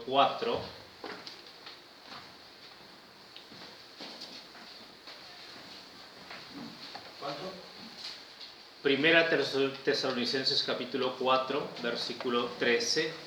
4. ¿Cuánto? Primera Tesalonicenses capítulo 4, versículo 13.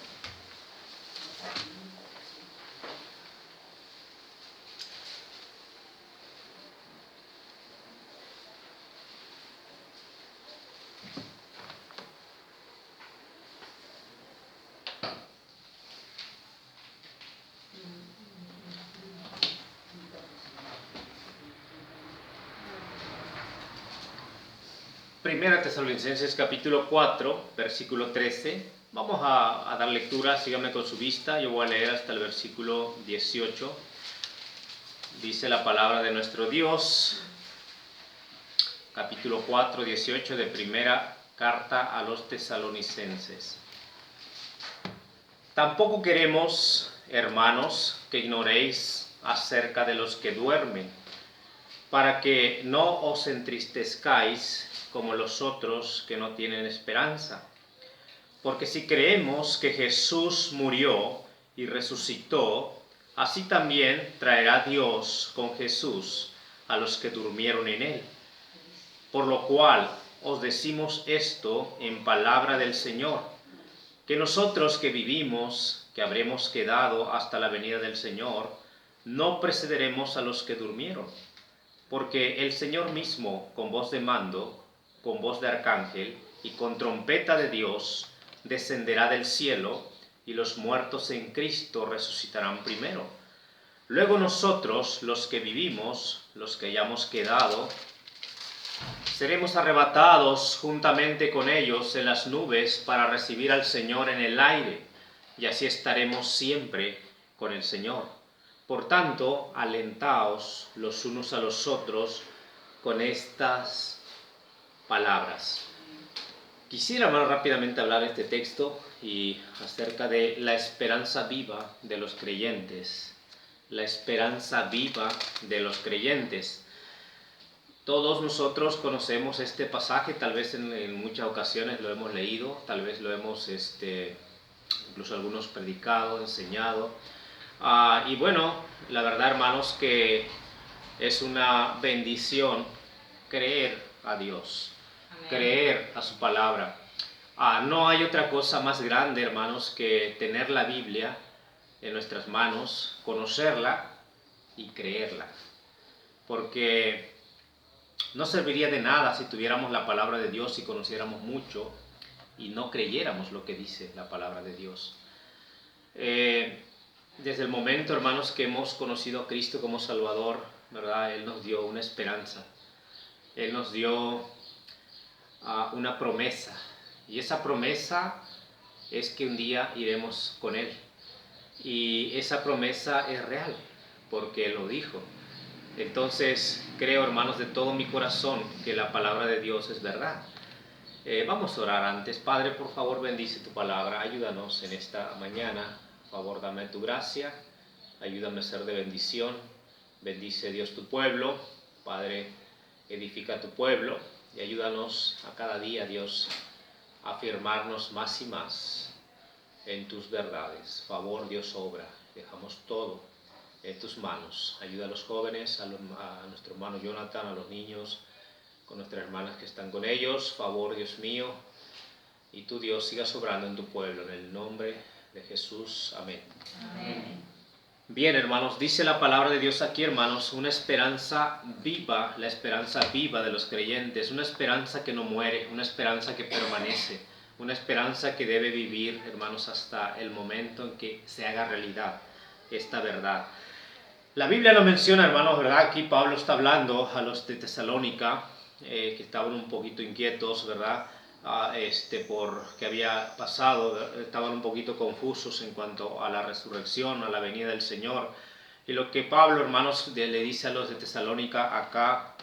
Primera Tesalonicenses capítulo 4, versículo 13. Vamos a dar lectura, síganme con su vista, yo voy a leer hasta el versículo 18. Dice la palabra de nuestro Dios, capítulo 4, 18 de primera carta a los tesalonicenses. Tampoco queremos, hermanos, que ignoréis acerca de los que duermen, para que no os entristezcáis como los otros que no tienen esperanza. Porque si creemos que Jesús murió y resucitó, así también traerá Dios con Jesús a los que durmieron en él. Por lo cual os decimos esto en palabra del Señor, que nosotros que vivimos, que habremos quedado hasta la venida del Señor, no precederemos a los que durmieron. Porque el Señor mismo, con voz de mando, con voz de arcángel y con trompeta de Dios, descenderá del cielo, y los muertos en Cristo resucitarán primero. Luego nosotros, los que vivimos, los que hayamos quedado, seremos arrebatados juntamente con ellos en las nubes para recibir al Señor en el aire, y así estaremos siempre con el Señor. Por tanto, alentaos los unos a los otros con estas palabras. Quisiera, hermano, rápidamente hablar de este texto y acerca de la esperanza viva de los creyentes. La esperanza viva de los creyentes. Todos nosotros conocemos este pasaje, tal vez en muchas ocasiones lo hemos leído, tal vez lo hemos, incluso algunos predicado, enseñado. Y bueno, la verdad, hermanos, que es una bendición creer a Dios. Amén. Creer a su palabra. No hay otra cosa más grande, hermanos, que tener la Biblia en nuestras manos, conocerla y creerla. Porque no serviría de nada si tuviéramos la palabra de Dios y conociéramos mucho y no creyéramos lo que dice la palabra de Dios. Desde el momento, hermanos, que hemos conocido a Cristo como Salvador, ¿verdad? Él nos dio una esperanza. Él nos dio una promesa. Y esa promesa es que un día iremos con Él. Y esa promesa es real, porque Él lo dijo. Entonces, creo, hermanos, de todo mi corazón que la palabra de Dios es verdad. Vamos a orar antes. Padre, por favor, bendice tu palabra. Ayúdanos en esta mañana. Por favor, dame tu gracia. Ayúdame a ser de bendición. Bendice, Dios, tu pueblo. Padre, edifica tu pueblo. Y ayúdanos a cada día, Dios, a afirmarnos más y más en tus verdades. Favor, Dios, obra. Dejamos todo en tus manos. Ayuda a los jóvenes, a nuestro hermano Jonathan, a los niños, con nuestras hermanas que están con ellos. Favor, Dios mío, y tú, Dios, sigas obrando en tu pueblo, en el nombre de Jesús. Amén. Amén. Bien, hermanos, dice la palabra de Dios aquí, hermanos, una esperanza viva, la esperanza viva de los creyentes, una esperanza que no muere, una esperanza que permanece, una esperanza que debe vivir, hermanos, hasta el momento en que se haga realidad esta verdad. La Biblia lo menciona, hermanos, ¿verdad? Aquí Pablo está hablando a los de Tesalónica, que estaban un poquito inquietos, ¿verdad? Por qué había pasado, estaban un poquito confusos en cuanto a la resurrección, a la venida del Señor. Y lo que Pablo, hermanos, le dice a los de Tesalónica acá,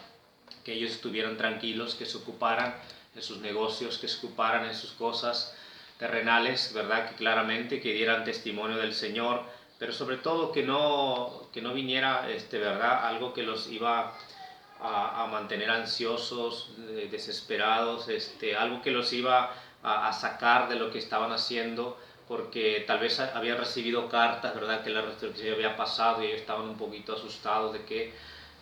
que ellos estuvieran tranquilos, que se ocuparan en sus negocios, que se ocuparan en sus cosas terrenales, ¿verdad? Que claramente que dieran testimonio del Señor, pero sobre todo que no viniera, ¿verdad? Algo que los iba a mantener ansiosos, desesperados, algo que los iba a sacar de lo que estaban haciendo, porque tal vez habían recibido cartas, ¿verdad?, que la resurrección había pasado y ellos estaban un poquito asustados de qué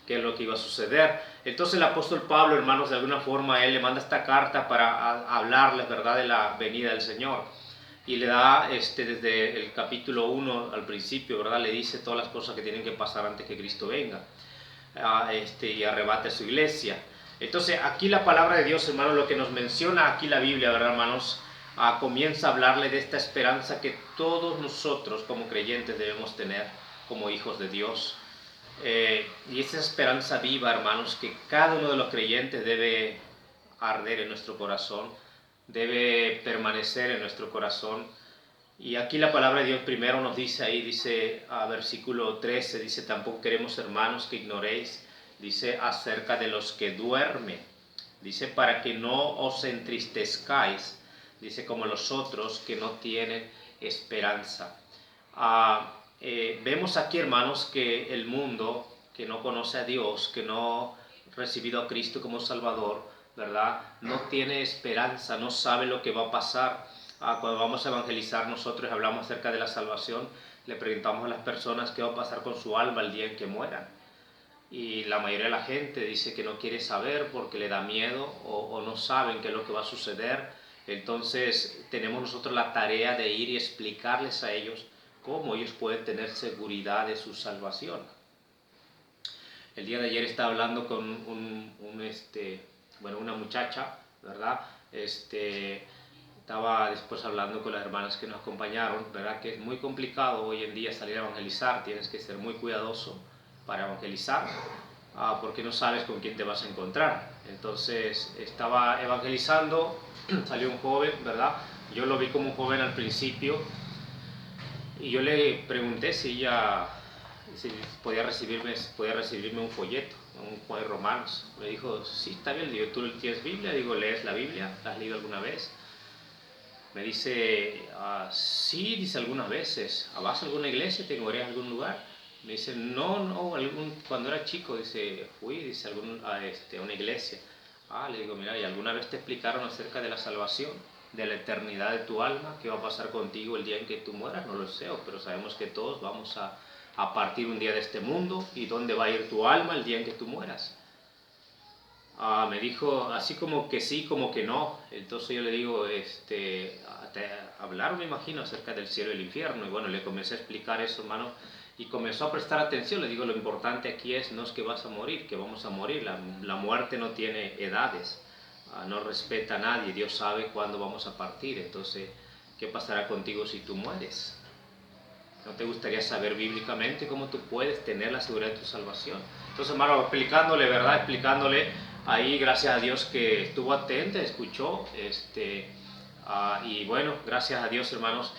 es lo que iba a suceder. Entonces el apóstol Pablo, hermanos, de alguna forma él le manda esta carta para hablarles, ¿verdad?, de la venida del Señor. Y le da, desde el capítulo 1 al principio, ¿verdad?, le dice todas las cosas que tienen que pasar antes que Cristo venga y arrebate a su iglesia. Entonces aquí la palabra de Dios, hermanos, lo que nos menciona aquí la Biblia, ¿verdad, hermanos? Comienza a hablarle de esta esperanza que todos nosotros como creyentes debemos tener como hijos de Dios. Y esa esperanza viva, hermanos, que cada uno de los creyentes debe arder en nuestro corazón, debe permanecer en nuestro corazón. Y aquí la palabra de Dios primero nos dice ahí, dice versículo 13, dice: tampoco queremos, hermanos, que ignoréis, dice, acerca de los que duermen, dice, para que no os entristezcáis, dice, como los otros que no tienen esperanza. Vemos aquí, hermanos, que el mundo que no conoce a Dios, que no ha recibido a Cristo como Salvador, ¿verdad?, no tiene esperanza, no sabe lo que va a pasar. Cuando vamos a evangelizar nosotros, hablamos acerca de la salvación, le preguntamos a las personas qué va a pasar con su alma el día en que mueran. Y la mayoría de la gente dice que no quiere saber porque le da miedo o no saben qué es lo que va a suceder. Entonces tenemos nosotros la tarea de ir y explicarles a ellos cómo ellos pueden tener seguridad de su salvación. El día de ayer estaba hablando con una muchacha, ¿verdad? Estaba después hablando con las hermanas que nos acompañaron, ¿verdad?, que es muy complicado hoy en día salir a evangelizar, tienes que ser muy cuidadoso para evangelizar, porque no sabes con quién te vas a encontrar. Entonces estaba evangelizando, salió un joven, ¿verdad? Yo lo vi como un joven al principio y yo le pregunté si podía recibirme un folleto, un juego de Romanos. Me dijo: sí, está bien. Digo: ¿tú tienes Biblia? Digo: ¿lees la Biblia? ¿La has leído alguna vez? Me dice: sí, dice, algunas veces. ¿Vas a alguna iglesia? ¿Te congregas en algún lugar? Me dice: no, cuando era chico, dice, fui, dice, a una iglesia. Le digo: mira, ¿y alguna vez te explicaron acerca de la salvación, de la eternidad de tu alma? ¿Qué va a pasar contigo el día en que tú mueras? No lo sé, pero sabemos que todos vamos a partir un día de este mundo. ¿Y dónde va a ir tu alma el día en que tú mueras? Me dijo así como que sí, como que no. Entonces yo le digo, hablar, me imagino, acerca del cielo y el infierno. Y bueno, le comencé a explicar eso, hermano, y comenzó a prestar atención. Le digo: lo importante aquí no es que vas a morir, que vamos a morir. La muerte no tiene edades, no respeta a nadie. Dios sabe cuándo vamos a partir. Entonces, ¿qué pasará contigo si tú mueres? ¿No te gustaría saber bíblicamente cómo tú puedes tener la seguridad de tu salvación? Entonces, hermano, explicándole, ¿verdad? Explicándole ahí, gracias a Dios que estuvo atento, escuchó, y bueno, gracias a Dios, hermanos.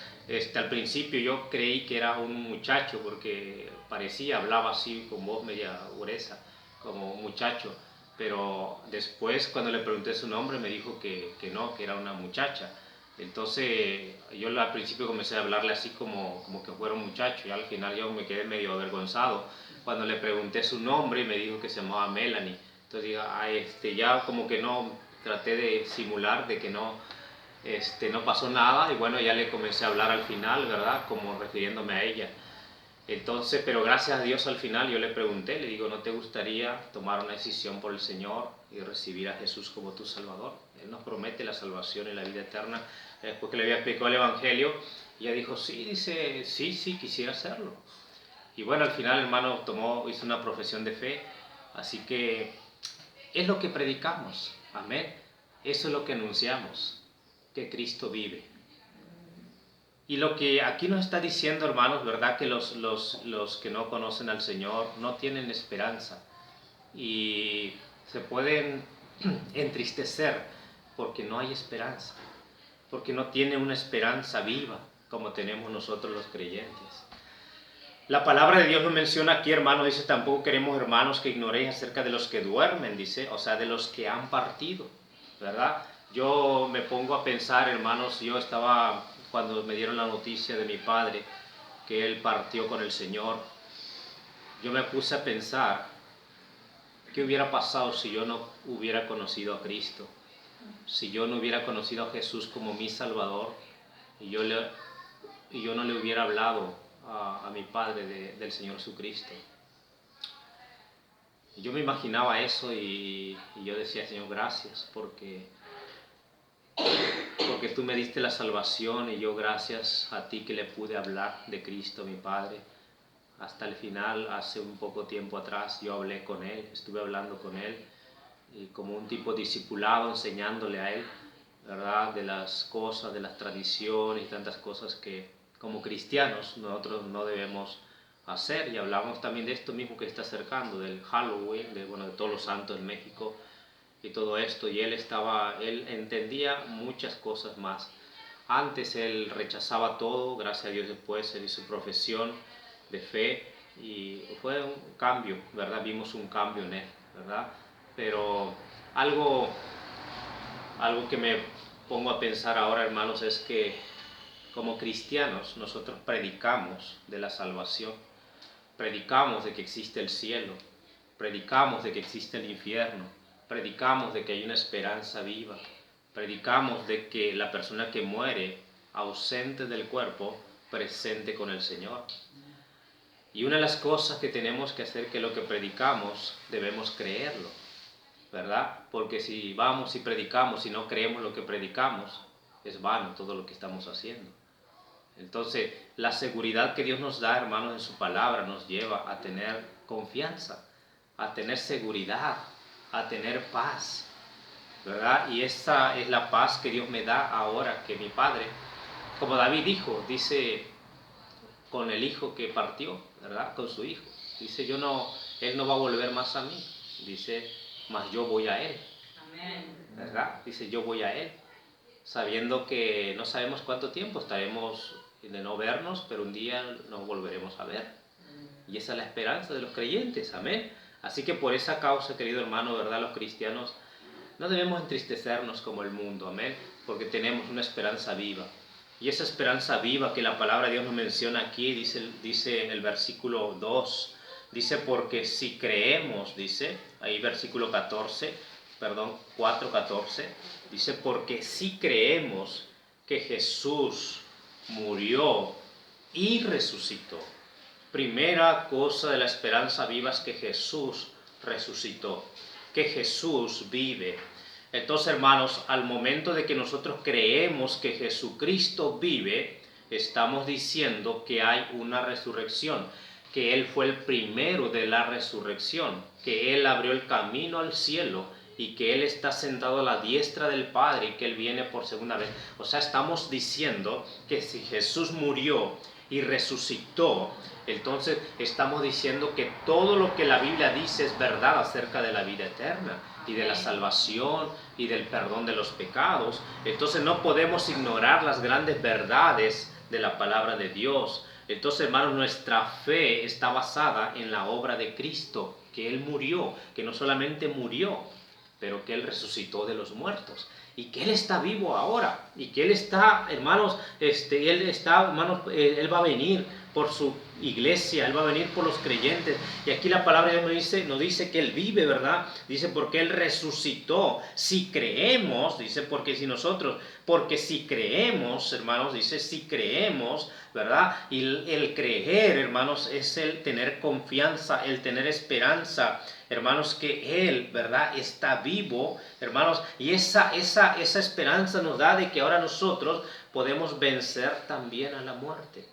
Al principio yo creí que era un muchacho porque hablaba así con voz media gruesa, como un muchacho, pero después cuando le pregunté su nombre me dijo que no, que era una muchacha. Entonces yo al principio comencé a hablarle así como que fuera un muchacho, y al final yo me quedé medio avergonzado cuando le pregunté su nombre y me dijo que se llamaba Melanie. Entonces ya como que no, traté de simular de que no pasó nada, y bueno, ya le comencé a hablar al final, ¿verdad?, como refiriéndome a ella. Entonces, pero gracias a Dios al final yo le pregunté, le digo: ¿no te gustaría tomar una decisión por el Señor y recibir a Jesús como tu Salvador? Él nos promete la salvación y la vida eterna. Después que le había explicado el Evangelio, ella dijo: sí, dice, sí, quisiera hacerlo. Y bueno, al final, hermano, hizo una profesión de fe. Así que es lo que predicamos, amén. Eso es lo que anunciamos, que Cristo vive. Y lo que aquí nos está diciendo, hermanos, ¿verdad?, que los que no conocen al Señor no tienen esperanza y se pueden entristecer porque no hay esperanza, porque no tienen una esperanza viva como tenemos nosotros los creyentes. La palabra de Dios nos menciona aquí, hermanos, dice: tampoco queremos, hermanos, que ignoréis acerca de los que duermen, dice, o sea, de los que han partido, ¿verdad? Yo me pongo a pensar, hermanos, cuando me dieron la noticia de mi padre, que él partió con el Señor, yo me puse a pensar, ¿qué hubiera pasado si yo no hubiera conocido a Cristo? Si yo no hubiera conocido a Jesús como mi Salvador, y yo le y yo no le hubiera hablado a mi Padre del Señor Jesucristo. Yo me imaginaba eso y yo decía, Señor, gracias porque tú me diste la salvación y yo gracias a ti que le pude hablar de Cristo, mi Padre. Hasta el final, hace un poco tiempo atrás, yo hablé con Él, estuve hablando con Él y como un tipo discipulado, enseñándole a Él, ¿verdad? De las cosas, de las tradiciones y tantas cosas que como cristianos nosotros no debemos hacer. Y hablamos también de esto mismo que está acercando, del Halloween, de todos los santos en México y todo esto. Y él entendía muchas cosas más. Antes él rechazaba todo, gracias a Dios después él hizo profesión de fe y fue un cambio, ¿verdad? Vimos un cambio en él, ¿verdad? Pero algo que me pongo a pensar ahora, hermanos, es que como cristianos nosotros predicamos de la salvación, predicamos de que existe el cielo, predicamos de que existe el infierno, predicamos de que hay una esperanza viva, predicamos de que la persona que muere ausente del cuerpo, presente con el Señor. Y una de las cosas que tenemos que hacer, que lo que predicamos debemos creerlo, ¿verdad? Porque si vamos y predicamos y no creemos lo que predicamos, es vano todo lo que estamos haciendo. Entonces, la seguridad que Dios nos da, hermanos, en su palabra nos lleva a tener confianza, a tener seguridad, a tener paz, ¿verdad? Y esa es la paz que Dios me da ahora que mi Padre, como David dice con el hijo que partió, ¿verdad? Con su hijo. Dice, él no va a volver más a mí. Dice, mas yo voy a él. Amén. ¿Verdad? Dice, yo voy a él. Sabiendo que no sabemos cuánto tiempo estaremos de no vernos, pero un día nos volveremos a ver. Y esa es la esperanza de los creyentes, amén. Así que por esa causa, querido hermano, ¿verdad? Los cristianos no debemos entristecernos como el mundo, amén, porque tenemos una esperanza viva. Y esa esperanza viva que la palabra de Dios nos menciona aquí, dice el versículo 2, dice, porque si creemos, dice, ahí versículo 4:14, dice, porque si creemos que Jesús murió y resucitó. Primera cosa de la esperanza viva es que Jesús resucitó, que Jesús vive. Entonces, hermanos, al momento de que nosotros creemos que Jesucristo vive, estamos diciendo que hay una resurrección, que Él fue el primero de la resurrección, que Él abrió el camino al cielo y que Él está sentado a la diestra del Padre y que Él viene por segunda vez. O sea, estamos diciendo que si Jesús murió y resucitó, entonces estamos diciendo que todo lo que la Biblia dice es verdad acerca de la vida eterna y de la salvación y del perdón de los pecados. Entonces no podemos ignorar las grandes verdades de la palabra de Dios. Entonces, hermanos, nuestra fe está basada en la obra de Cristo, que Él murió, que no solamente murió, pero que Él resucitó de los muertos y que Él está vivo ahora y que Él está, hermanos, Él va a venir por su iglesia, Él va a venir por los creyentes. Y aquí la palabra de Dios nos dice que Él vive, ¿verdad? Dice, porque Él resucitó. Si creemos, dice, porque si creemos, hermanos, dice, si creemos, ¿verdad? Y el creer, hermanos, es el tener confianza, el tener esperanza, hermanos, que Él, ¿verdad?, está vivo, hermanos, y esa esperanza nos da de que ahora nosotros podemos vencer también a la muerte.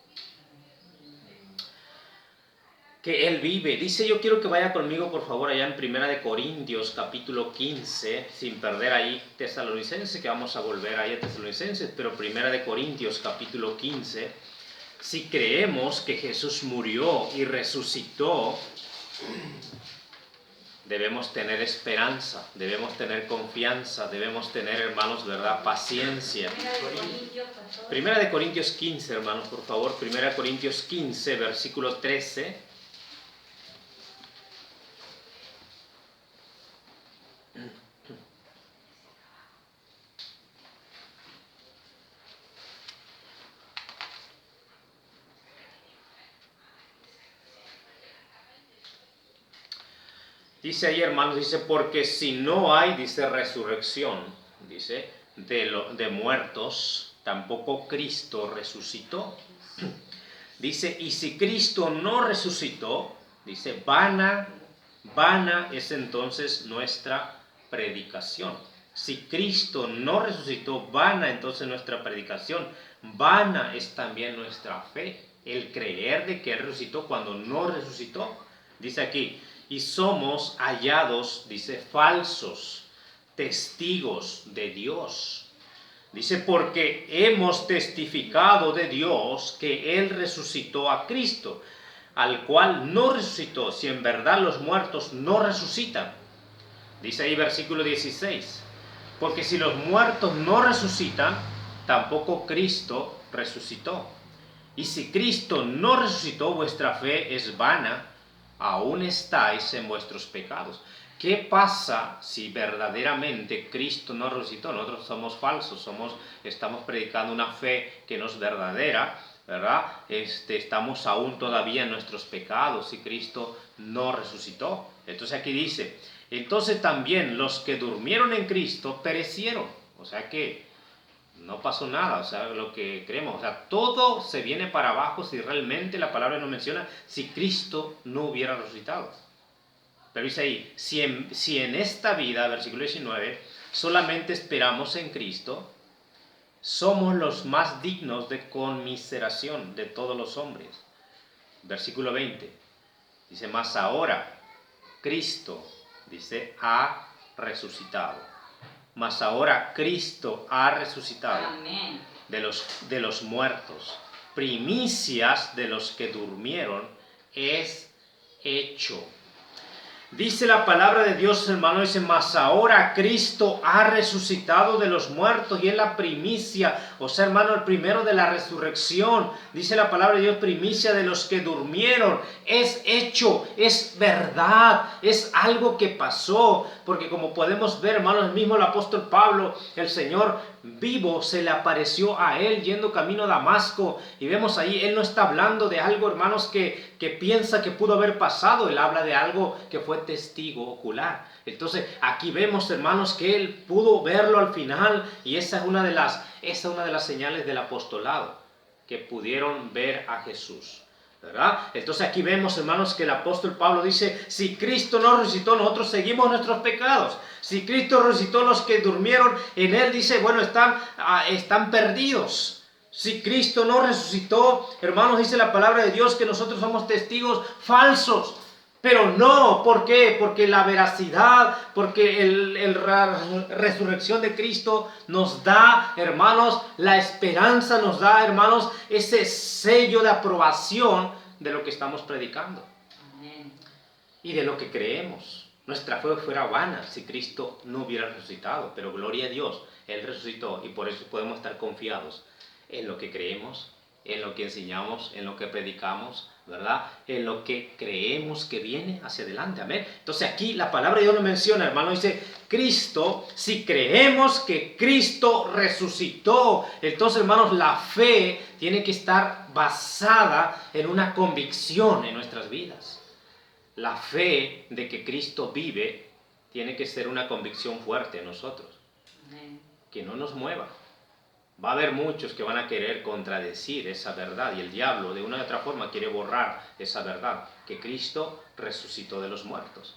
Que Él vive. Dice, yo quiero que vaya conmigo, por favor, allá en 1 Corintios, capítulo 15, sin perder ahí Tesalonicenses, que vamos a volver ahí a Tesalonicenses, pero 1 Corintios, capítulo 15, si creemos que Jesús murió y resucitó, debemos tener esperanza, debemos tener confianza, debemos tener, hermanos, ¿verdad?, paciencia. 1 Corintios 15, hermanos, por favor, 1 Corintios 15, versículo 13. Dice ahí, hermanos, dice, porque si no hay, dice, resurrección, dice, de muertos, tampoco Cristo resucitó. Dice, y si Cristo no resucitó, dice, vana es entonces nuestra predicación. Si Cristo no resucitó, vana entonces nuestra predicación. Vana es también nuestra fe, el creer de que Él resucitó cuando no resucitó. Dice aquí, y somos hallados, dice, falsos testigos de Dios. Dice, porque hemos testificado de Dios que Él resucitó a Cristo, al cual no resucitó, si en verdad los muertos no resucitan. Dice ahí versículo 16, porque si los muertos no resucitan, tampoco Cristo resucitó. Y si Cristo no resucitó, vuestra fe es vana, aún estáis en vuestros pecados. ¿Qué pasa si verdaderamente Cristo no resucitó? Nosotros somos falsos, estamos predicando una fe que no es verdadera, ¿verdad? Estamos aún todavía en nuestros pecados si Cristo no resucitó. Entonces aquí dice, entonces también los que durmieron en Cristo perecieron. O sea que no pasó nada, o sea, lo que creemos, o sea, todo se viene para abajo si realmente la palabra nos menciona si Cristo no hubiera resucitado. Pero dice ahí, si en esta vida, versículo 19, solamente esperamos en Cristo, somos los más dignos de conmiseración de todos los hombres. Versículo 20, dice, mas ahora Cristo, dice, ha resucitado. Mas ahora Cristo ha resucitado. Amén. De los muertos, primicias de los que durmieron, es hecho. Dice la palabra de Dios, hermano, dice, mas ahora Cristo ha resucitado de los muertos y es la primicia, o sea, hermano, el primero de la resurrección. Dice la palabra de Dios, primicia de los que durmieron. Es hecho, es verdad, es algo que pasó, porque como podemos ver, hermanos, el mismo el apóstol Pablo, el Señor vivo se le apareció a él yendo camino a Damasco, y vemos ahí, él no está hablando de algo, hermanos, que piensa que pudo haber pasado, él habla de algo que fue testigo ocular. Entonces aquí vemos, hermanos, que él pudo verlo al final, y esa es una de las señales del apostolado, que pudieron ver a Jesús, ¿verdad? Entonces aquí vemos, hermanos, que el apóstol Pablo dice, si Cristo no resucitó, nosotros seguimos nuestros pecados. Si Cristo resucitó, los que durmieron en él, dice, bueno, están perdidos. Si Cristo no resucitó, hermanos, dice la palabra de Dios que nosotros somos testigos falsos. Pero no, ¿por qué? Porque la veracidad, porque la resurrección de Cristo nos da, hermanos, la esperanza, nos da, hermanos, ese sello de aprobación de lo que estamos predicando. Amén. Y de lo que creemos. Nuestra fe fuera vana si Cristo no hubiera resucitado, pero gloria a Dios, Él resucitó y por eso podemos estar confiados en lo que creemos, en lo que enseñamos, en lo que predicamos, ¿verdad? En lo que creemos que viene hacia adelante, amén. Entonces aquí la palabra de Dios lo menciona, hermano, dice, Cristo, si creemos que Cristo resucitó, entonces, hermanos, la fe tiene que estar basada en una convicción en nuestras vidas. La fe de que Cristo vive tiene que ser una convicción fuerte en nosotros, amén, que no nos mueva. Va a haber muchos que van a querer contradecir esa verdad y el diablo de una u otra forma quiere borrar esa verdad, que Cristo resucitó de los muertos.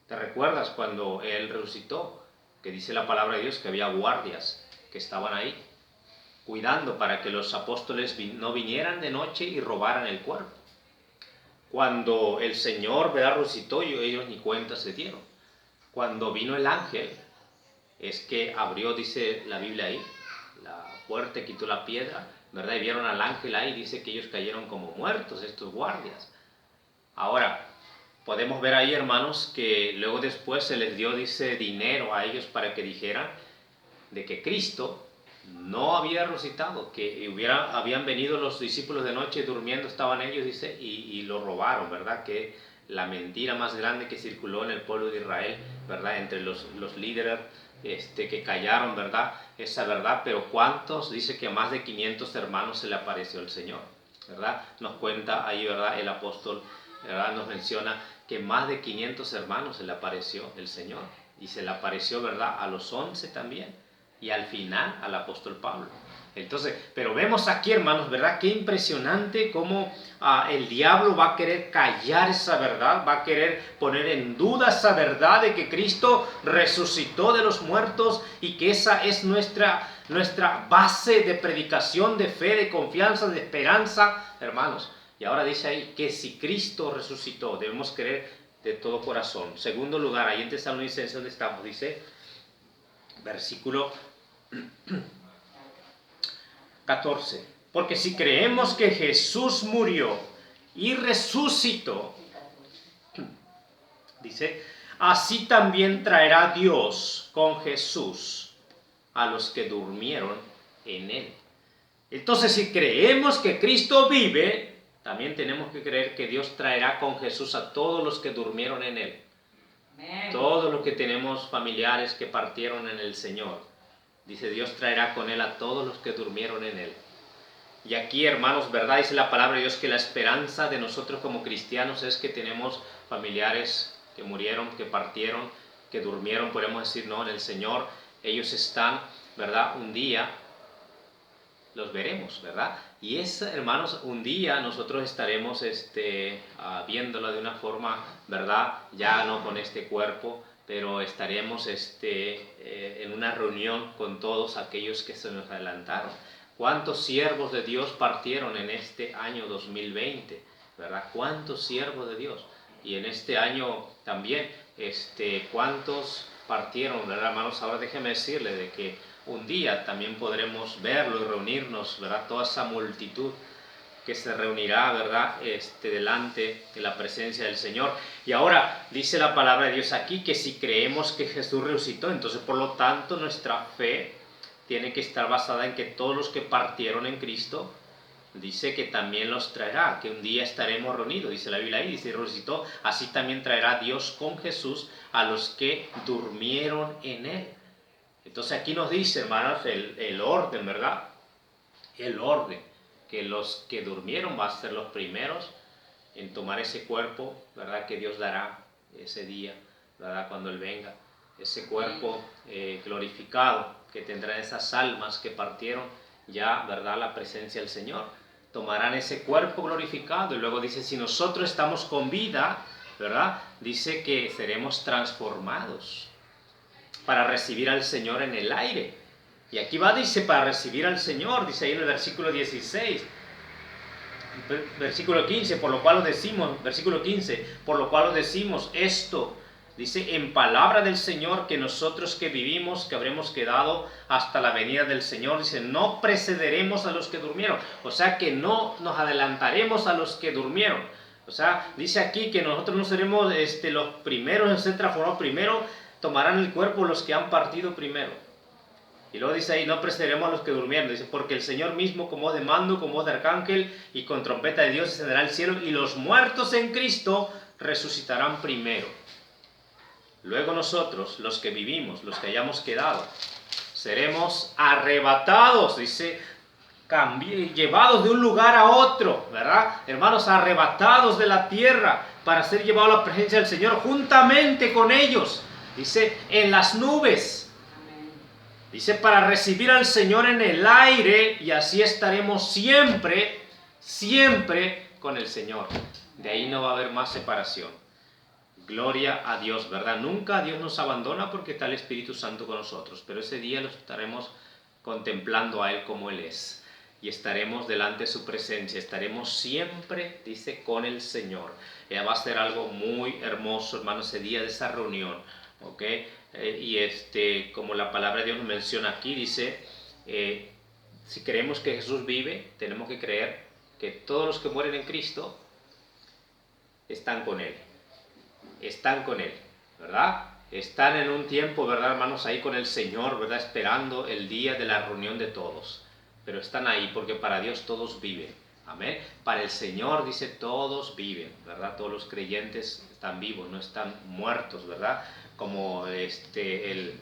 ¿Te recuerdas cuando Él resucitó? Que dice la palabra de Dios que había guardias que estaban ahí, cuidando para que los apóstoles no vinieran de noche y robaran el cuerpo. Cuando el Señor, ¿verdad?, resucitó, ellos ni cuenta se dieron. Cuando vino el ángel, es que abrió, dice la Biblia ahí, la puerta, quitó la piedra, ¿verdad? Y vieron al ángel ahí, dice que ellos cayeron como muertos, estos guardias. Ahora, podemos ver ahí, hermanos, que luego después se les dio, dice, dinero a ellos para que dijeran de que Cristo no había resucitado, que habían venido los discípulos de noche durmiendo, estaban ellos, dice, y lo robaron, ¿verdad? Que la mentira más grande que circuló en el pueblo de Israel, ¿verdad? Entre los líderes que callaron, ¿verdad? Esa verdad, pero ¿cuántos? Dice que a más de 500 hermanos se le apareció el Señor, ¿verdad? Nos cuenta ahí, ¿verdad? El apóstol, ¿verdad? Nos menciona que más de 500 hermanos se le apareció el Señor, y se le apareció, ¿verdad? A los 11 también, y al final al apóstol Pablo. Entonces, pero vemos aquí, hermanos, ¿verdad? Qué impresionante cómo el diablo va a querer callar esa verdad, va a querer poner en duda esa verdad de que Cristo resucitó de los muertos y que esa es nuestra base de predicación, de fe, de confianza, de esperanza, hermanos. Y ahora dice ahí que si Cristo resucitó, debemos creer de todo corazón. Segundo lugar, ahí en Tesalonicenses donde estamos, dice, versículo 14. Porque si creemos que Jesús murió y resucitó, dice, así también traerá Dios con Jesús a los que durmieron en él. Entonces, si creemos que Cristo vive, también tenemos que creer que Dios traerá con Jesús a todos los que durmieron en él. Amén. Todos los que tenemos familiares que partieron en el Señor. Dice, Dios traerá con él a todos los que durmieron en él. Y aquí, hermanos, ¿verdad? Dice la palabra de Dios que la esperanza de nosotros como cristianos es que tenemos familiares que murieron, que partieron, que durmieron, podemos decir, no, en el Señor. Ellos están, ¿verdad? Un día los veremos, ¿verdad? Y hermanos, un día nosotros estaremos viéndolo de una forma, ¿verdad? Ya no con este cuerpo, pero estaremos en una reunión con todos aquellos que se nos adelantaron. ¿Cuántos siervos de Dios partieron en este año 2020? ¿Verdad? ¿Cuántos siervos de Dios? Y en este año también, ¿cuántos partieron? ¿Verdad, hermanos? Ahora déjenme decirles de que un día también podremos verlo y reunirnos, ¿verdad? Toda esa multitud que se reunirá, ¿verdad? Delante de la presencia del Señor. Y ahora dice la palabra de Dios aquí que si creemos que Jesús resucitó, entonces por lo tanto nuestra fe tiene que estar basada en que todos los que partieron en Cristo, dice que también los traerá, que un día estaremos reunidos, dice la Biblia ahí, dice resucitó, así también traerá Dios con Jesús a los que durmieron en él. Entonces aquí nos dice, hermanos, el orden, ¿verdad? El orden, que los que durmieron van a ser los primeros en tomar ese cuerpo, ¿verdad? Que Dios dará ese día, ¿verdad? Cuando Él venga, ese cuerpo glorificado que tendrán esas almas que partieron ya, ¿verdad? La presencia del Señor. Tomarán ese cuerpo glorificado y luego dice, si nosotros estamos con vida, ¿verdad? Dice que seremos transformados para recibir al Señor en el aire. Y aquí va, dice, para recibir al Señor, dice ahí en el versículo 16, versículo 15, por lo cual os decimos, versículo 15, por lo cual os decimos esto, dice, en palabra del Señor, que nosotros que vivimos, que habremos quedado hasta la venida del Señor, dice, no precederemos a los que durmieron, o sea que no nos adelantaremos a los que durmieron. O sea, dice aquí que nosotros no seremos los primeros en ser transformados primero, tomarán el cuerpo los que han partido primero. Y luego dice ahí, no precederemos a los que durmieron. Dice, porque el Señor mismo, con voz de mando, con voz de arcángel y con trompeta de Dios, descenderá al cielo, y los muertos en Cristo resucitarán primero. Luego nosotros, los que vivimos, los que hayamos quedado, seremos arrebatados, dice, llevados de un lugar a otro, ¿verdad? Hermanos, arrebatados de la tierra para ser llevados a la presencia del Señor juntamente con ellos. Dice, en las nubes. Dice, para recibir al Señor en el aire, y así estaremos siempre, siempre con el Señor. De ahí no va a haber más separación. Gloria a Dios, ¿verdad? Nunca Dios nos abandona porque está el Espíritu Santo con nosotros, pero ese día lo estaremos contemplando a Él como Él es. Y estaremos delante de su presencia, estaremos siempre, dice, con el Señor. Va a ser algo muy hermoso, hermano, ese día de esa reunión. ¿Ok? Como la palabra de Dios nos menciona aquí, dice, si creemos que Jesús vive, tenemos que creer que todos los que mueren en Cristo están con Él. Están con Él, ¿verdad? Están en un tiempo, ¿verdad, hermanos? Ahí con el Señor, ¿verdad? Esperando el día de la reunión de todos. Pero están ahí porque para Dios todos viven. Amén. Para el Señor, dice, todos viven, ¿verdad? Todos los creyentes están vivos, no están muertos, ¿verdad? Como el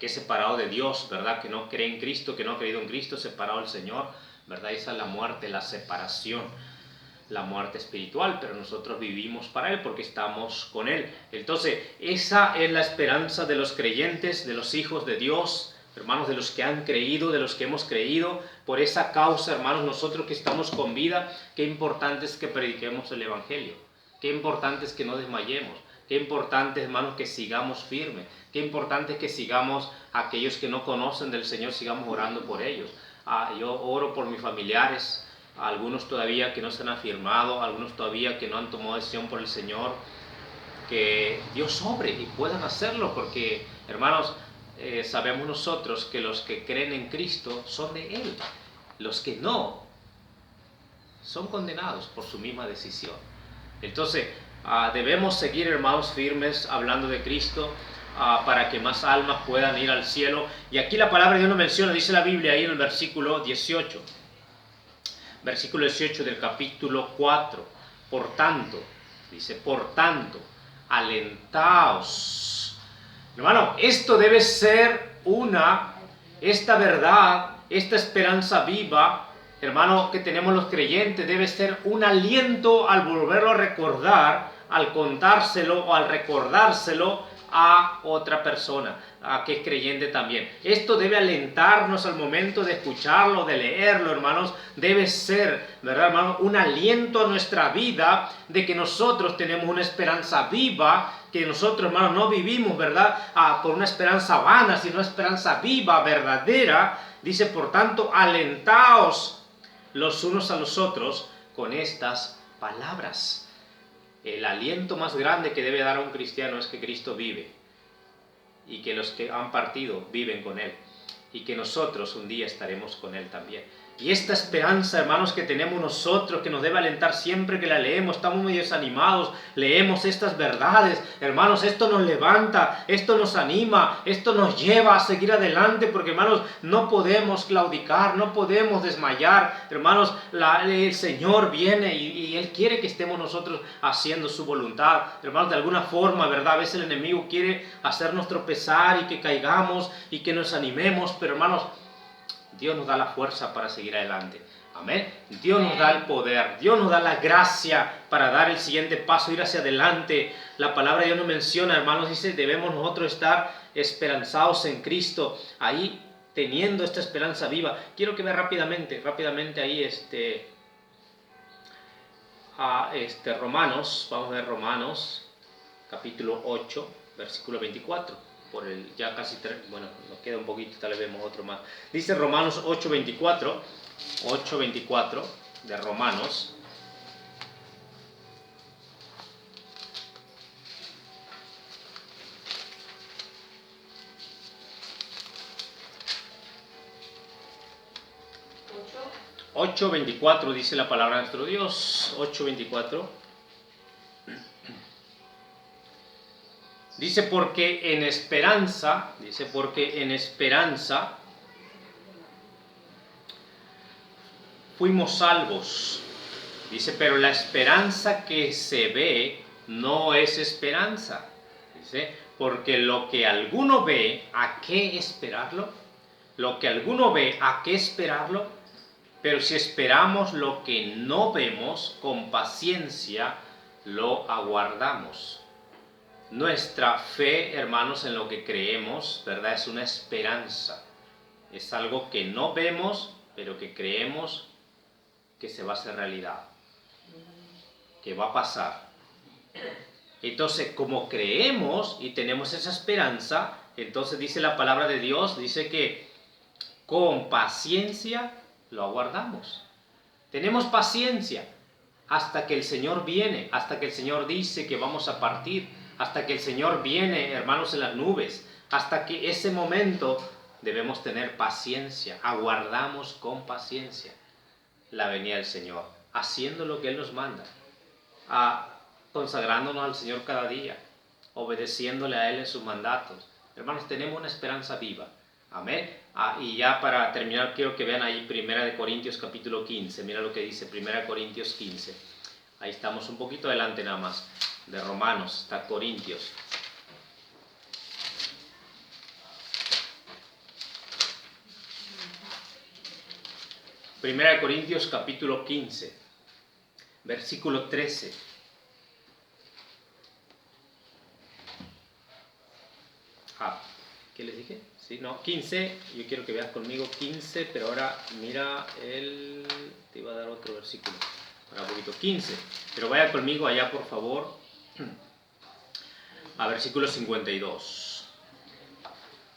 que es separado de Dios, ¿verdad? Que no cree en Cristo, que no ha creído en Cristo, separado del Señor, ¿verdad? Esa es la muerte, la separación, la muerte espiritual, pero nosotros vivimos para Él porque estamos con Él. Entonces, esa es la esperanza de los creyentes, de los hijos de Dios, hermanos, de los que han creído, de los que hemos creído. Por esa causa, hermanos, nosotros que estamos con vida, qué importante es que prediquemos el Evangelio. Qué importante es que no desmayemos. Qué importante, hermanos, que sigamos firmes. Qué importante es que sigamos, aquellos que no conocen del Señor, sigamos orando por ellos. Yo oro por mis familiares, algunos todavía que no se han afirmado, algunos todavía que no han tomado decisión por el Señor. Que Dios obre y puedan hacerlo, porque, hermanos, sabemos nosotros que los que creen en Cristo son de Él. Los que no, son condenados por su misma decisión. Entonces, debemos seguir, hermanos, firmes hablando de Cristo, para que más almas puedan ir al cielo. Y aquí la palabra de Dios nos menciona, dice la Biblia ahí en el versículo 18. Versículo 18 del capítulo 4. Por tanto, dice, por tanto, alentaos. Hermano, esto debe ser esta verdad, esta esperanza viva, hermano, que tenemos los creyentes, debe ser un aliento al volverlo a recordar, al contárselo o al recordárselo a otra persona, a que es creyente también. Esto debe alentarnos al momento de escucharlo, de leerlo, hermanos. Debe ser, ¿verdad, hermano?, un aliento a nuestra vida de que nosotros tenemos una esperanza viva, que nosotros, hermanos, no vivimos, ¿verdad?, por una esperanza vana, sino una esperanza viva, verdadera. Dice, por tanto, alentaos los unos a los otros con estas palabras. El aliento más grande que debe dar a un cristiano es que Cristo vive y que los que han partido viven con Él y que nosotros un día estaremos con Él también. Y esta esperanza, hermanos, que tenemos nosotros, que nos debe alentar siempre que la leemos, estamos muy desanimados, leemos estas verdades, hermanos, esto nos levanta, esto nos anima, esto nos lleva a seguir adelante, porque, hermanos, no podemos claudicar, no podemos desmayar, hermanos, el Señor viene y Él quiere que estemos nosotros haciendo su voluntad, hermanos, de alguna forma, ¿verdad? A veces el enemigo quiere hacernos tropezar y que caigamos y que nos animemos, pero, hermanos, Dios nos da la fuerza para seguir adelante. Amén. Dios nos da el poder, Dios nos da la gracia para dar el siguiente paso, ir hacia adelante. La palabra de Dios nos menciona, hermanos, dice, debemos nosotros estar esperanzados en Cristo, ahí teniendo esta esperanza viva. Quiero que vea rápidamente ahí Romanos, vamos a ver Romanos, capítulo 8, versículo 24. Ya casi, bueno, nos queda un poquito, tal vez vemos otro más. Dice Romanos 8:24 de Romanos. ¿8? 8:24 dice la palabra de nuestro Dios. 8:24. Dice, porque en esperanza fuimos salvos. Dice, pero la esperanza que se ve no es esperanza. Dice, porque lo que alguno ve, ¿a qué esperarlo? Lo que alguno ve, ¿a qué esperarlo? Pero si esperamos lo que no vemos, con paciencia lo aguardamos. Nuestra fe, hermanos, en lo que creemos, ¿verdad?, es una esperanza. Es algo que no vemos, pero que creemos que se va a hacer realidad, que va a pasar. Entonces, como creemos y tenemos esa esperanza, entonces dice la palabra de Dios, dice que con paciencia lo aguardamos. Tenemos paciencia hasta que el Señor viene, hasta que el Señor dice que vamos a partir, hasta que el Señor viene, hermanos, en las nubes, hasta que ese momento debemos tener paciencia, aguardamos con paciencia la venida del Señor, haciendo lo que Él nos manda, consagrándonos al Señor cada día, obedeciéndole a Él en sus mandatos. Hermanos, tenemos una esperanza viva. Amén. Y ya para terminar, quiero que vean ahí 1 Corintios capítulo 15. Mira lo que dice 1 Corintios 15. Ahí estamos un poquito adelante nada más. De Romanos hasta Corintios. Primera de Corintios capítulo 15, versículo 13. ¿Qué les dije? ¿sí? No, 15, yo quiero que veas conmigo 15, pero ahora mira te iba a dar otro versículo, para un poquito, 15, pero vaya conmigo allá por favor, a versículo 52,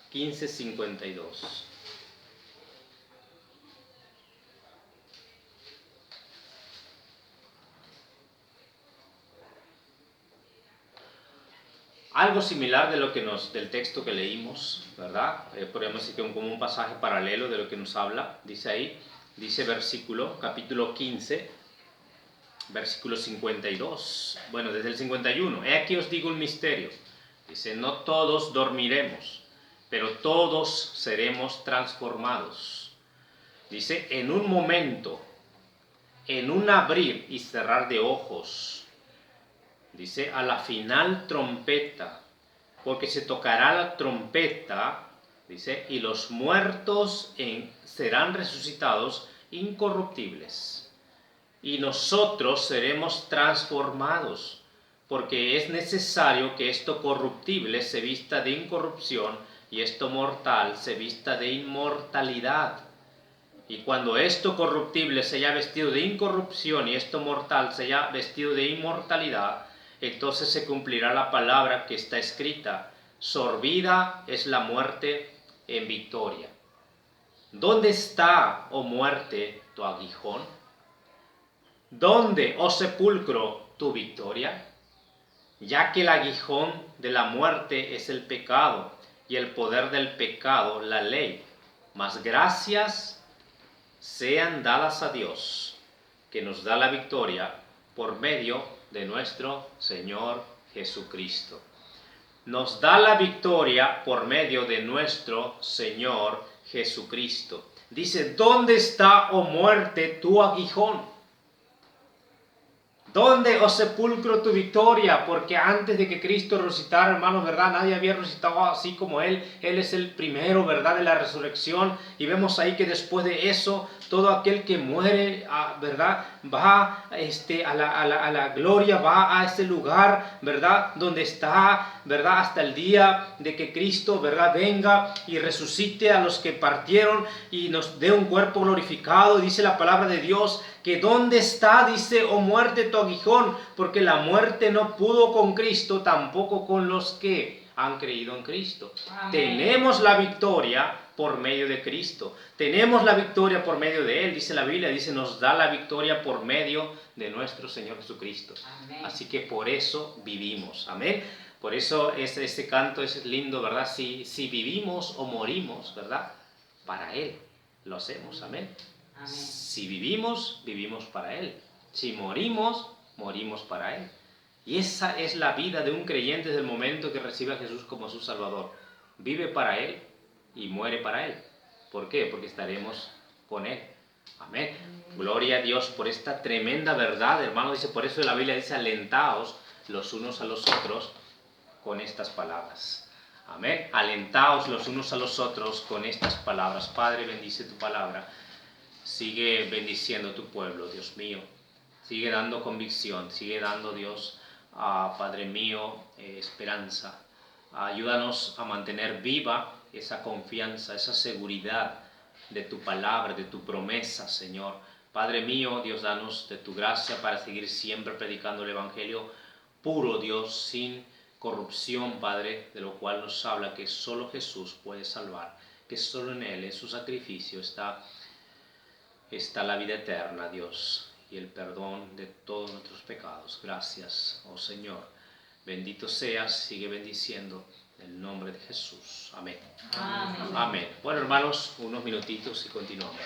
15, 52. Algo similar de lo que del texto que leímos, ¿verdad? Podríamos decir que como un pasaje paralelo de lo que nos habla. Dice ahí, dice capítulo 15, versículo 52. Bueno, desde el 51. He aquí os digo un misterio. Dice, no todos dormiremos, pero todos seremos transformados. Dice, en un momento, en un abrir y cerrar de ojos. Dice, a la final trompeta, porque se tocará la trompeta, dice, y los muertos serán resucitados incorruptibles. Y nosotros seremos transformados, porque es necesario que esto corruptible se vista de incorrupción y esto mortal se vista de inmortalidad. Y cuando esto corruptible se haya vestido de incorrupción y esto mortal se haya vestido de inmortalidad, entonces se cumplirá la palabra que está escrita: sorbida es la muerte en victoria. ¿Dónde está, oh muerte, tu aguijón? ¿Dónde, oh sepulcro, tu victoria? Ya que el aguijón de la muerte es el pecado, y el poder del pecado la ley. Mas gracias sean dadas a Dios, que nos da la victoria por medio de nuestro Señor Jesucristo. Nos da la victoria por medio de nuestro Señor Jesucristo. Dice, ¿dónde está, oh muerte, tu aguijón? ¿Dónde, oh sepulcro, tu victoria? Porque antes de que Cristo resucitara, hermanos, ¿verdad? Nadie había resucitado así como Él. Él es el primero, ¿verdad?, de la resurrección. Y vemos ahí que después de eso, todo aquel que muere, ¿verdad?, va a la gloria, va a ese lugar, ¿verdad?, donde está, ¿verdad?, hasta el día de que Cristo, ¿verdad?, venga y resucite a los que partieron y nos dé un cuerpo glorificado. Dice la palabra de Dios que ¿dónde está, dice, oh muerte, tu aguijón? Porque la muerte no pudo con Cristo, tampoco con los que han creído en Cristo. Amén. Tenemos la victoria por medio de Cristo. Tenemos la victoria por medio de Él. Dice la Biblia, dice, nos da la victoria por medio de nuestro Señor Jesucristo. Amén. Así que por eso vivimos. Amén. Por eso este canto es lindo, ¿verdad? Si vivimos o morimos, ¿verdad?, para Él lo hacemos. Amén. Amén. Si vivimos, vivimos para Él. Si morimos, morimos para Él. Y esa es la vida de un creyente desde el momento que recibe a Jesús como su Salvador. Vive para Él y muere para Él. ¿Por qué? Porque estaremos con Él. Amén. Gloria a Dios por esta tremenda verdad, hermano. Dice, por eso la Biblia dice, alentaos los unos a los otros con estas palabras. Amén. Alentaos los unos a los otros con estas palabras. Padre, bendice tu palabra. Sigue bendiciendo tu pueblo, Dios mío. Sigue dando convicción, sigue dando, Dios, Padre mío, esperanza. Ayúdanos a mantener viva esa confianza, esa seguridad de tu palabra, de tu promesa, Señor. Padre mío, Dios, danos de tu gracia para seguir siempre predicando el Evangelio puro, Dios, sin corrupción, Padre, de lo cual nos habla que solo Jesús puede salvar, que solo en Él, en su sacrificio, está la vida eterna, Dios, y el perdón de todos nuestros pecados. Gracias, oh Señor. Bendito seas, sigue bendiciendo en el nombre de Jesús. Amén. Amén. Amén. Bueno, hermanos, unos minutitos y continuamos.